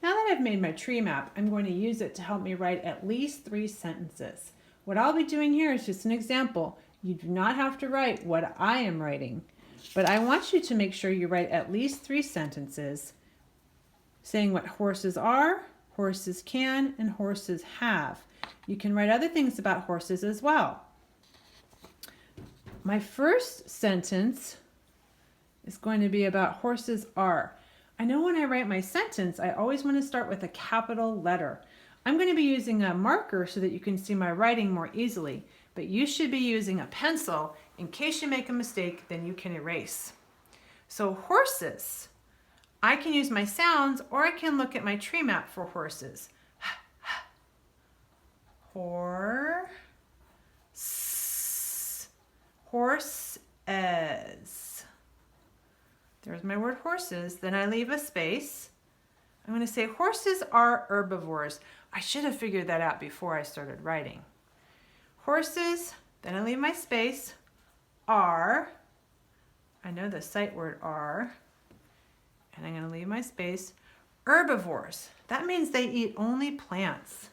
Now that I've made my tree map, I'm going to use it to help me write at least 3 sentences. What I'll be doing here is just an example. You do not have to write what I am writing, but I want you to make sure you write at least 3 sentences saying what horses are, horses can, and horses have. You can write other things about horses as well. My first sentence is going to be about horses are. I know when I write my sentence, I always want to start with a capital letter. I'm going to be using a marker so that you can see my writing more easily, but you should be using a pencil. In case you make a mistake, then you can erase. So horses. I can use my sounds, or I can look at my tree map for horses. Horses. There's my word horses. Then I leave a space. I'm going to say horses are herbivores. I should have figured that out before I started writing. Horses, then I leave my space, are, I know the sight word are, and I'm going to leave my space, herbivores. That means they eat only plants.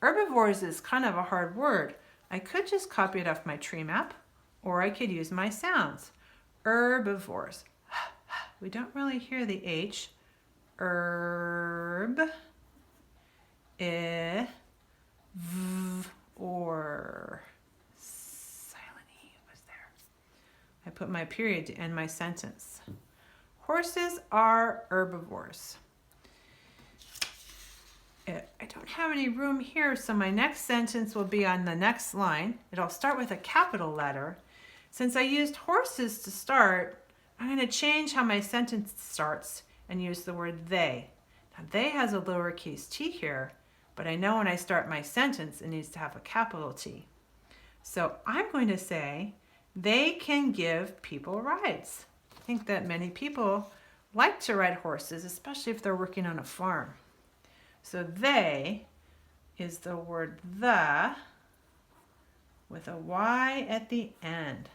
Herbivores is kind of a hard word. I could just copy it off my tree map, or I could use my sounds. Herbivores. We don't really hear the H. Herb, v, or silent E was there. I put my period to end my sentence. Horses are herbivores. I don't have any room here, so my next sentence will be on the next line. It'll start with a capital letter. Since I used horses to start, I'm going to change how my sentence starts and use the word they. Now, they has a lowercase t here, but I know when I start my sentence, it needs to have a capital T. So I'm going to say, they can give people rides. I think that many people like to ride horses, especially if they're working on a farm. So they is the word the with a Y at the end.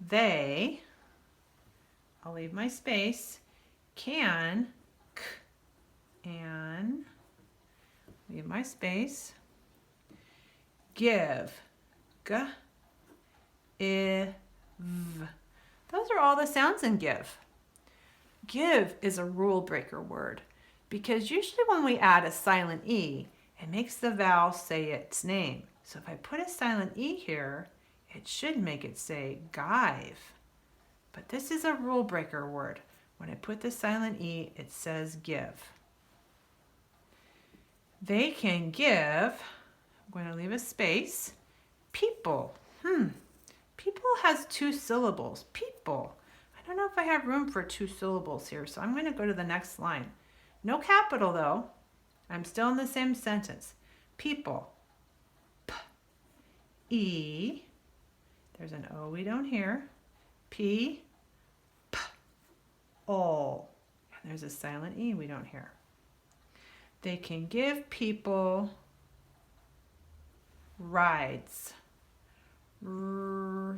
They, I'll leave my space, can, k, and, leave my space, give, g, I, v. Those are all the sounds in give. Give is a rule breaker word because usually when we add a silent E, it makes the vowel say its name. So if I put a silent E here, it should make it say give. But this is a rule breaker word. When I put the silent E, it says give. They can give, I'm going to leave a space, people. People has 2 syllables, people. I don't know if I have room for 2 syllables here, so I'm going to go to the next line. No capital though. I'm still in the same sentence. People. P, E, there's an O we don't hear. P, P, O. And there's a silent E we don't hear. They can give people rides. R,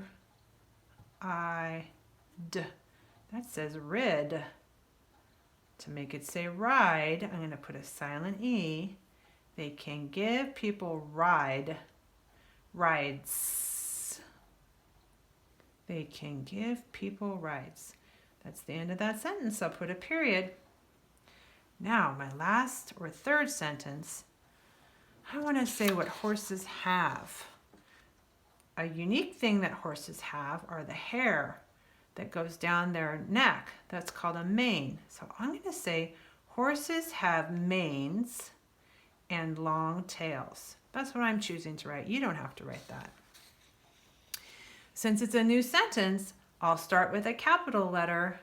I, D. That says rid. To make it say ride, I'm going to put a silent E. They can give people rides. They can give people rides. That's the end of that sentence. I'll put a period. Now, my last or third sentence, I want to say what horses have. A unique thing that horses have are the hair that goes down their neck. That's called a mane. So I'm going to say horses have manes and long tails. That's what I'm choosing to write. You don't have to write that. Since it's a new sentence, I'll start with a capital letter.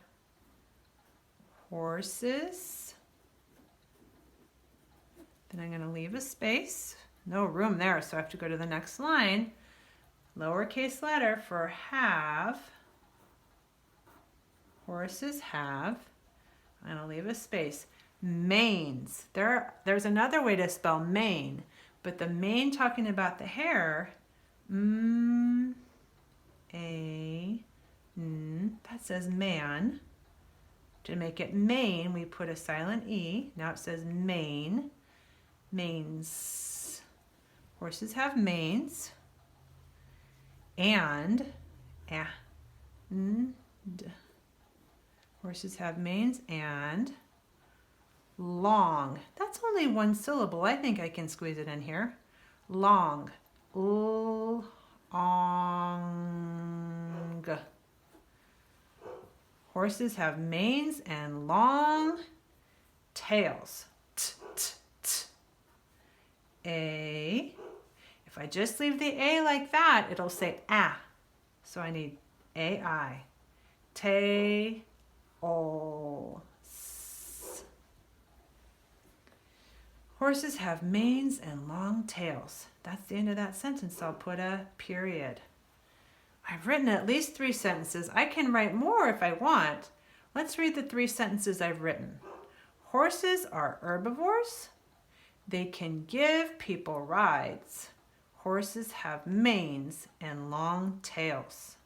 Horses. Then I'm going to leave a space. No room there, so I have to go to the next line. Lowercase letter for have. Horses have. I'm going to leave a space. Manes. There's another way to spell mane, but the mane talking about the hair, that says man. To make it mane, we put a silent E. Now it says mane. Manes. Horses have manes. And horses have manes and long. That's only one syllable. I think I can squeeze it in here. Long. Long. Horses have manes and long tails. A. If I just leave the A like that, it'll say ah. So I need A-I. Tails. Horses have manes and long tails. That's the end of that sentence. I'll put a period. I've written at least 3 sentences. I can write more if I want. Let's read the 3 sentences I've written. Horses are herbivores. They can give people rides. Horses have manes and long tails.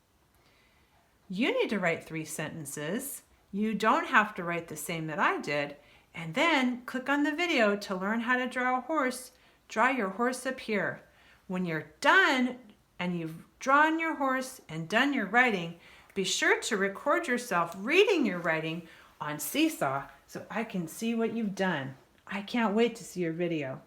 You need to write 3 sentences. You don't have to write the same that I did. And then click on the video to learn how to draw a horse. Draw your horse up here. When you're done and you've drawn your horse and done your writing, be sure to record yourself reading your writing on Seesaw so I can see what you've done. I can't wait to see your video.